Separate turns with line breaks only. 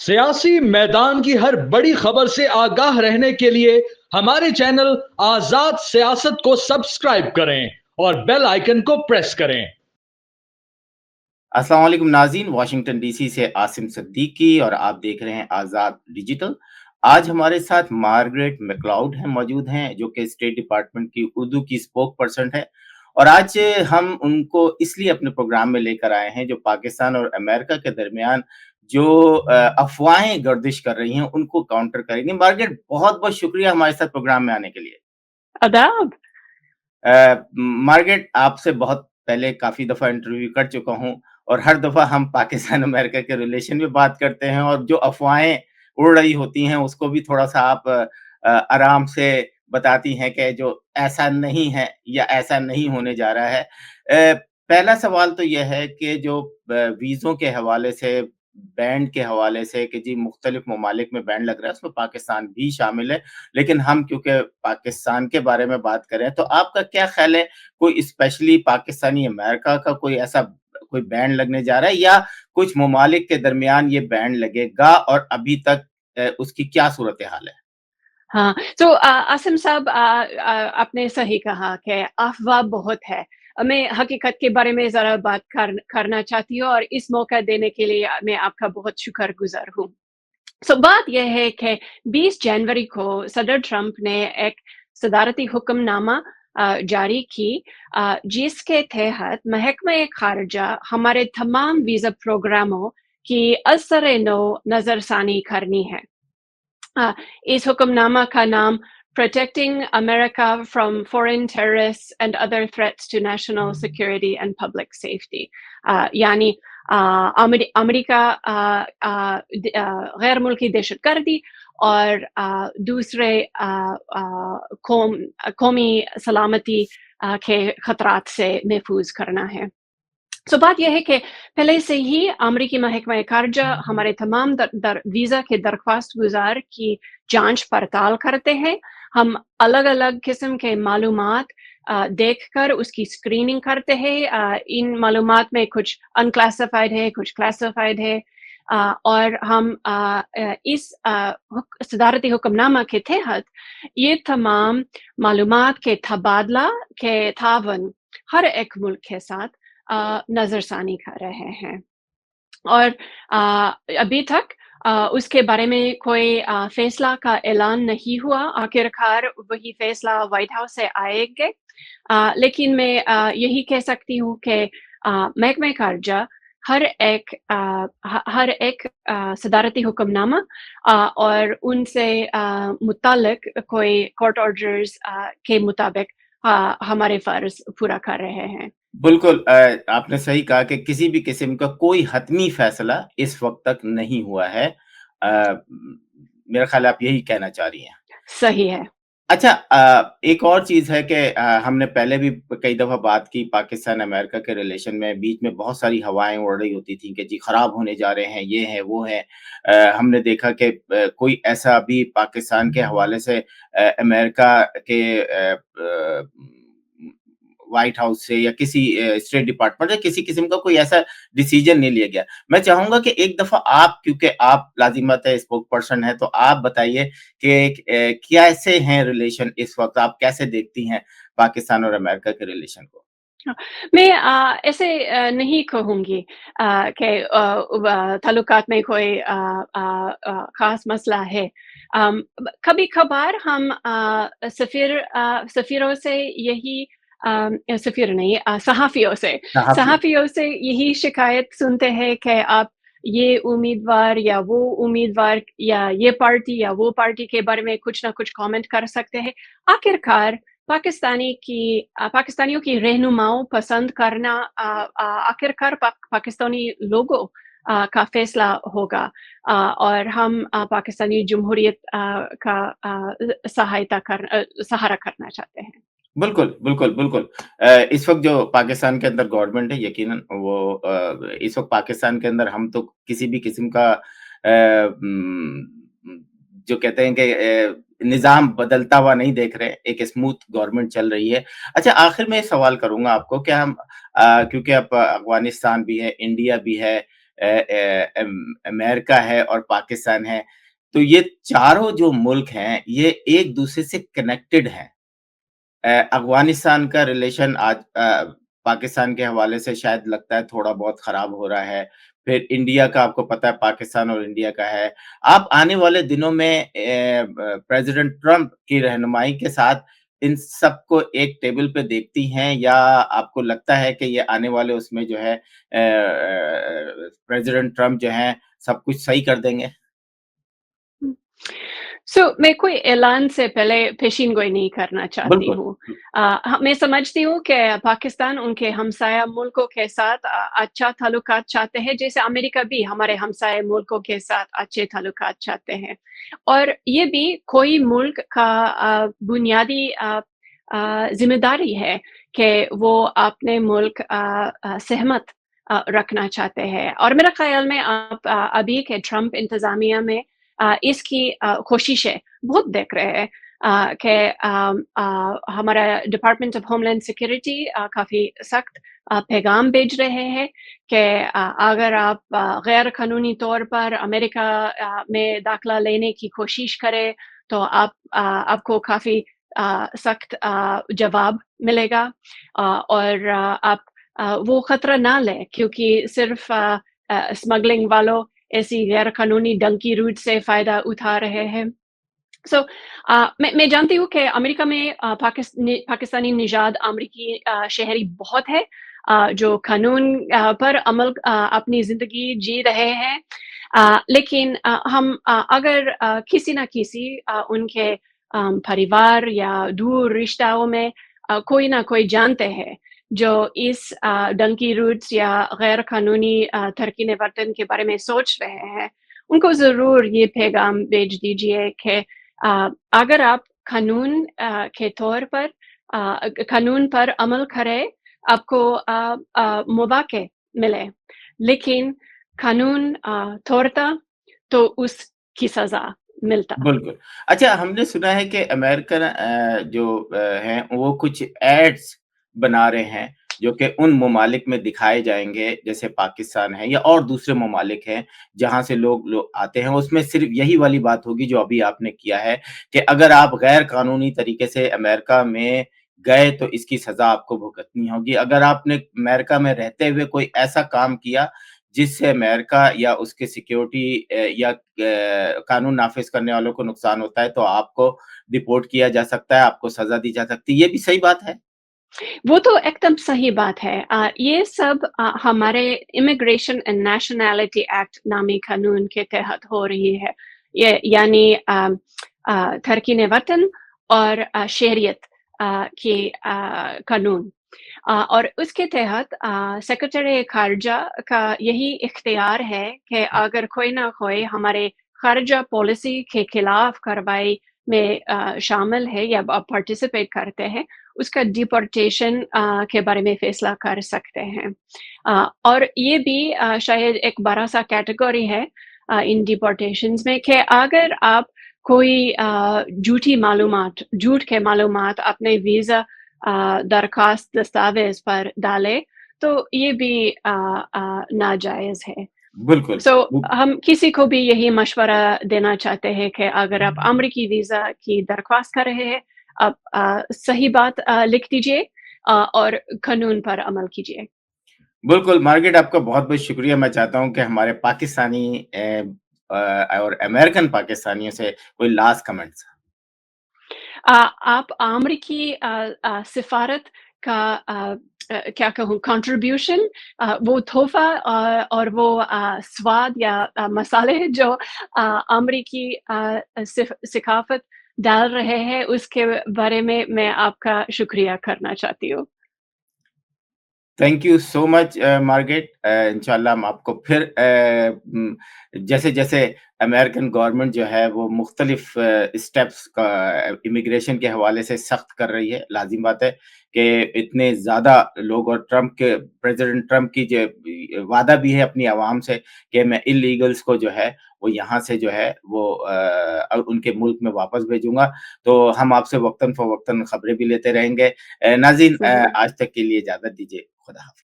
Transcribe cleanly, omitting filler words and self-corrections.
सियासी मैदान की हर बड़ी खबर से आगाह रहने के लिए हमारे चैनल आजाद सियासत को सब्सक्राइब करें और बेल आइकन को प्रेस करें।
अस्सलाम वालेकुम नाज़रीन, वाशिंगटन डीसी से आसिम सिद्दीकी और आप देख रहे हैं आज़ाद डिजिटल। आज हमारे साथ मार्गरेट मैक्लाउड हैं मौजूद हैं, जो कि स्टेट डिपार्टमेंट की उर्दू की स्पोक पर्सन है। और आज हम उनको इसलिए अपने प्रोग्राम में लेकर आए हैं, जो पाकिस्तान और अमेरिका के दरमियान जो अफवाहें गर्दिश कर रही हैं, उनको काउंटर करेंगे। मार्गरेट, बहुत-बहुत शुक्रिया हमारे साथ प्रोग्राम में आने के लिए।
आदाब।
मार्गरेट, आपसे बहुत पहले काफ़ी दफ़ा इंटरव्यू कर चुका हूँ और हर दफ़ा हम पाकिस्तान अमेरिका के रिलेशन में बात करते हैं और जो अफ़वाहें उड़ रही होती हैं उसको भी थोड़ा-सा आप आराम से बताती हैं कि जो ऐसा नहीं है या ऐसा नहीं होने जा रहा है। पहला सवाल तो ये है कि जो वीज़ों के हवाले से, बैन के हवाले से कि जी मुख्तलिफ ममालिक में बैन लग रहा है, उसमें पाकिस्तान भी शामिल है। लेकिन हम क्योंकि पाकिस्तान के बारे में बात कर रहे हैं, तो आपका क्या ख़्याल है, कोई स्पेशली पाकिस्तानी अमेरिका का कोई ऐसा कोई बैन लगने जा रहा है या कुछ ममालिक के दरमियान ये बैन लगेगा और अभी तक उसकी क्या सूरत-ए-हाल है?
हाँ, तो आसिम साहब, आपने सही कहा कि अफ़वाह बहुत है। मैं हकीकत के बारे में ज़रा बात करना चाहती हूँ और इस मौका देने के लिए मैं आपका बहुत शुक्रगुज़ार हूँ। बात यह है कि 20 जनवरी को सदर ट्रंप ने एक सदारती हुक्मनामा जारी की, जिसके तहत महकमा ख़ारिजा हमारे तमाम वीज़ा प्रोग्रामों की असर-ए-नौ नज़रसानी करनी है। इस हुक्मनामा का नाम Protecting America from Foreign Terrorists and Other Threats to National Security and Public Safety, यानी अमेरिका गैर मुल्की दहशतगर्दी और दूसरे कौमी सलामती के खतरात से महफूज करना है। बात यह है कि पहले से ही अमरीकी महकमा ख़ारिजा हमारे तमाम वीज़ा के दरख्वास्त गुज़ार की जांच पड़ताल करते हैं। हम अलग-अलग किस्म के मालूमात देखकर उसकी स्क्रीनिंग करते हैं। इन मालूमात में कुछ अनक्लासिफाइड है, कुछ क्लासिफाइड है, और हम इस सदारती हुक्मनामा के तहत ये तमाम मालूमात के तबादला के तावन हर एक मुल्क के साथ नज़रसानी कर रहे हैं। और अभी तक उसके बारे में कोई फैसला का ऐलान नहीं हुआ। आखिरकार वही फैसला व्हाइट हाउस से आएगा। लेकिन मैं यही कह सकती हूँ कि महकमा ख़ारिजा हर एक सदारती हुक्मनामा और उनसे मुताल्लिक कोई कोर्ट ऑर्डर्स के मुताबिक हमारे फ़र्ज़ पूरा कर रहे हैं।
बिल्कुल, आपने सही कहा कि किसी भी किस्म का कोई हतमी फैसला इस वक़्त तक नहीं हुआ है। मेरा ख़्याल है आप यही कहना चाह रही हैं।
सही है।
अच्छा, एक और चीज़ है कि हमने पहले भी कई दफ़ा बात की पाकिस्तान अमेरिका के रिलेशन में, बीच में बहुत सारी हवाएँ उड़ रही होती थी कि जी ख़राब होने जा रहे हैं, ये है, वो है। हमने देखा कि कोई ऐसा अभी पाकिस्तान के हवाले से अमेरिका के व्हाइट हाउस से या किसी स्टेट डिपार्टमेंट से किसी किस्म का कोई ऐसा डिसीजन नहीं लिया गया। मैं चाहूँगा कि एक दफ़ा आप, क्योंकि आप लाज़िमत है स्पोक पर्सन हैं, तो आप बताइए कि कैसे हैं रिलेशन इस वक़्त? आप कैसे देखती हैं पाकिस्तान और अमेरिका के रिलेशन को?
मैं ऐसे नहीं कहूँगी कि ताल्लुकात में कोई ख़ास मसला है। कभी-कभार हम सफ़ीरों से यही सफ़ीर नहीं,
सहाफ़ी।
सहाफ़ियों से यही शिकायत सुनते हैं कि आप ये उम्मीदवार या वो उम्मीदवार या ये पार्टी या वो पार्टी के बारे में कुछ ना कुछ कमेंट कर सकते हैं। आखिरकार पाकिस्तानियों की रहनुमाओं पसंद करना आखिरकार पाकिस्तानी लोगों का फैसला होगा, और हम पाकिस्तानी जमहूरियत का सहारा करना चाहते हैं।
बिल्कुल, बिल्कुल, बिल्कुल। इस वक़्त जो पाकिस्तान के अंदर गवर्नमेंट है, यकीनन वो इस वक़्त पाकिस्तान के अंदर हम तो किसी भी किस्म का जो कहते हैं कि निज़ाम बदलता हुआ नहीं देख रहे, एक स्मूथ गवर्नमेंट चल रही है। अच्छा, आखिर में सवाल करूँगा आपको कि हम क्योंकि अब अफ़गानिस्तान भी है, इंडिया भी है, امریکہ ہے اور پاکستان ہے، تو یہ چاروں جو ملک ہیں یہ ایک دوسرے سے کنیکٹڈ ہیں۔ افغانستان کا ریلیشن آج پاکستان کے حوالے سے شاید لگتا ہے تھوڑا بہت خراب ہو رہا ہے، پھر انڈیا کا آپ کو پتہ ہے پاکستان اور انڈیا کا ہے۔ آپ آنے والے دنوں میں پریزیڈنٹ ٹرمپ کی رہنمائی کے ساتھ ان سب کو ایک ٹیبل پہ دیکھتی ہیں، یا آپ کو لگتا ہے کہ یہ آنے والے اس میں جو ہے پریزیڈنٹ ٹرمپ جو ہیں سب کچھ صحیح کر دیں گے؟
میں کوئی اعلان سے پہلے پیشین گوئی نہیں کرنا چاہتی
بالکل
ہوں۔ میں سمجھتی ہوں کہ پاکستان ان کے ہمسایہ ملکوں کے ساتھ اچھا تعلقات چاہتے ہیں، جیسے امریکہ بھی ہمارے ہمسایہ ملکوں کے ساتھ اچھے تعلقات چاہتے ہیں، اور یہ بھی کوئی ملک کا بنیادی ذمہ داری ہے کہ وہ اپنے ملک سہمت رکھنا چاہتے ہیں، اور میرا خیال میں آپ ابھی کے ٹرمپ انتظامیہ میں اس کی کوششیں بہت دیکھ رہے ہیں کہ ہمارا department of homeland security کافی سخت پیغام بھیج رہے ہیں کہ اگر آپ غیر قانونی طور پر امریکہ میں داخلہ لینے کی کوشش کریں تو آپ کو کافی سخت جواب ملے گا، اور آپ وہ خطرہ نہ لیں، کیونکہ صرف اسمگلنگ والوں ایسی غیر قانونی ڈنکی روٹ سے فائدہ اٹھا رہے ہیں۔ میں جانتی ہوں کہ امریکہ میں پاکستانی نژاد امریکی شہری بہت ہے جو قانون پر عمل اپنی زندگی جی رہے ہیں، لیکن ہم اگر کسی نہ کسی ان کے پریوار یا دور رشتوں میں کوئی نہ کوئی جانتے ہیں جو اس ڈنکی روٹس یا غیر قانونی ترکین وطن کے بارے میں سوچ رہے ہیں، ان کو ضرور یہ پیغام بھیج دیجئے کہ اگر آپ قانون کے طور پر قانون پر عمل کریں، آپ کو مواقع ملے، لیکن قانون توڑتا تو اس کی سزا ملتا۔
بالکل۔ اچھا، ہم نے سنا ہے کہ امریکن جو ہیں وہ کچھ ایڈز بنا رہے ہیں جو کہ ان ممالک میں دکھائے جائیں گے، جیسے پاکستان ہے یا اور دوسرے ممالک ہیں جہاں سے لوگ آتے ہیں، اس میں صرف یہی والی بات ہوگی جو ابھی آپ نے کیا ہے کہ اگر آپ غیر قانونی طریقے سے امریکہ میں گئے تو اس کی سزا آپ کو بھگتنی ہوگی۔ اگر آپ نے امریکہ میں رہتے ہوئے کوئی ایسا کام کیا جس سے امریکہ یا اس کے سیکیورٹی یا قانون نافذ کرنے والوں کو نقصان ہوتا ہے تو آپ کو ڈیپورٹ کیا جا سکتا ہے، آپ کو سزا دی جا سکتی ہے۔ یہ بھی صحیح بات ہے؟
وہ تو ایک دم صحیح بات ہے۔ یہ سب ہمارے امیگریشن اینڈ نیشنلٹی ایکٹ نامی قانون کے تحت ہو رہی ہے، یعنی ترکین وطن اور شہریت کی قانون، اور اس کے تحت سیکرٹری خارجہ کا یہی اختیار ہے کہ اگر کوئی نہ کوئی ہمارے خارجہ پالیسی کے خلاف کارروائی میں شامل ہے یا پارٹیسپیٹ کرتے ہیں، اس کا ڈیپورٹیشن کے بارے میں فیصلہ کر سکتے ہیں، اور یہ بھی شاید ایک بڑا سا کیٹیگری ہے ان ڈیپورٹیشنز میں کہ اگر آپ کوئی جھوٹ کے معلومات اپنے ویزا درخواست دستاویز پر ڈالے تو یہ بھی ناجائز ہے۔
بالکل۔
ہم کسی کو بھی یہی مشورہ دینا چاہتے ہیں کہ اگر آپ امریکی ویزا کی درخواست کر رہے ہیں، آپ صحیح بات لکھ دیجئے اور قانون پر عمل کیجئے۔
بالکل مارگریٹ، آپ کا بہت بہت شکریہ۔ میں چاہتا ہوں کہ ہمارے پاکستانی اور امریکن پاکستانیوں سے کوئی لاسٹ کمنٹس۔
آپ امریکی سفارت کا کیا کہوں کنٹریبیوشن، وہ تحفہ اور وہ سواد یا مسالے جو امریکی ثقافت ڈال رہے ہیں، اس کے بارے میں آپ کا شکریہ کرنا چاہتی ہوں۔
Thank you so much Margaret. انشاءاللہ ہم آپ کو پھر جیسے جیسے امریکن گورنمنٹ جو ہے وہ مختلف اسٹیپس کا امیگریشن کے حوالے سے سخت کر رہی ہے، لازم بات ہے کہ اتنے زیادہ لوگ، اور پریزیڈنٹ ٹرمپ کی جو وعدہ بھی ہے اپنی عوام سے کہ میں اللیگلز کو جو ہے وہ یہاں سے جو ہے وہ ان کے ملک میں واپس بھیجوں گا، تو ہم آپ سے وقتاً فوقتاً خبریں بھی لیتے رہیں گے۔ ناظرین، آج تک کے لیے اجازت دیجیے، خدا حافظ۔